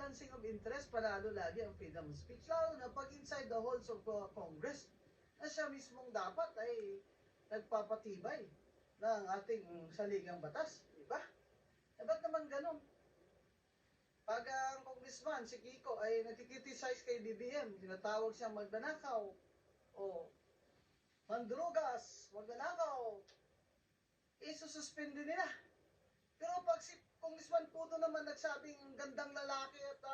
balancing of interest, panalo lagi ang freedom of speech. Lalo na pag inside the halls of Congress, na siya mismong dapat ay nagpapatibay ng ating saligang batas. Diba? Eh, ba't naman ganun? Pag ang congressman, si Kiko, ay nagkikriticize kay BBM, tinatawag siyang magnanakaw, o mandrugas, magnanakaw, isususpindi nila. Pero pag si Congressman Puto naman nagsabing gandang lalaki at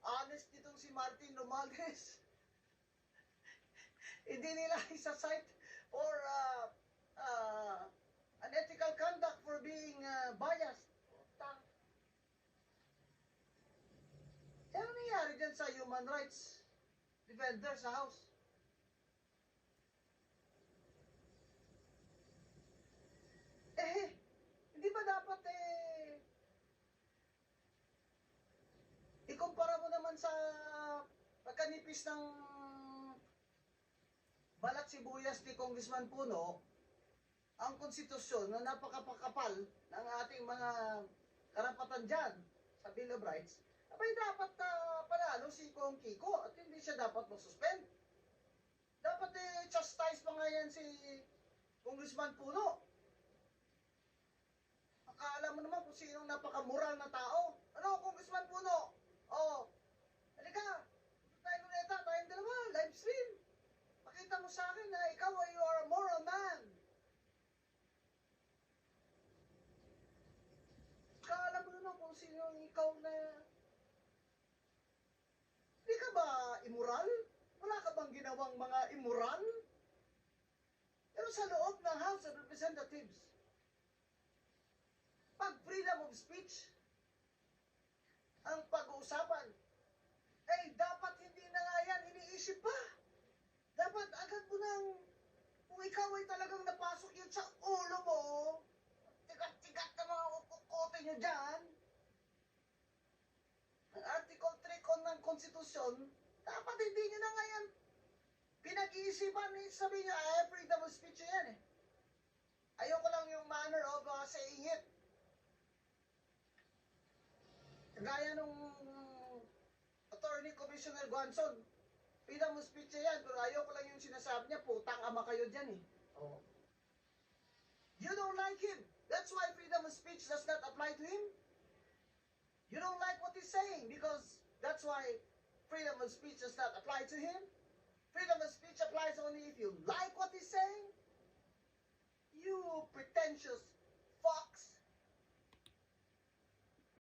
honest nitong si Martin Romualdez, hindi nila isa-cite for unethical conduct for being biased. Ano nangyari dyan sa human rights defender sa House? Hindi ba dapat ikumpara mo naman sa pagkanipis ng balat sibuyas ni Congressman Puno ang konstitusyon na napakapakapal ng ating mga karapatan dyan sa Bill of Rights, abay dapat panalo si Kong Kiko at hindi siya dapat masuspend. Dapat chastise pa nga yan si Congressman Puno. Akala mo naman kung sinong napakamoral na tao. Ano, Congressman Puno? Oh, halika. Tayo luneta, tayong dalawa, live stream. Pakita mo sa akin na ikaw ay you are a moral man. Akala mo naman kung sinong ikaw na... Hindi ka ba immoral? Wala ka bang ginawang mga immoral? Pero sa loob ng House of Representatives, pag freedom of speech ang pag-uusapan, ay dapat hindi na nga yan iniisip pa. Dapat agad mo nang, kung ikaw ay talagang napasok yun sa ulo mo, tigat-tigat na mga kukote nyo dyan, ang Article 3 ng Konstitusyon, dapat hindi nyo na nga yan pinag-iisipan. Sabi niya, freedom of speech yan eh. Ayoko lang yung manner of saying it. Gaya nung Attorney Commissioner Guanzon, freedom of speech yan, pero ayoko lang yung sinasabi niya, putang ama kayo dyan eh. Oh. You don't like him. That's why freedom of speech does not apply to him. You don't like what he's saying because that's why freedom of speech does not apply to him. Freedom of speech applies only if you like what he's saying. You pretentious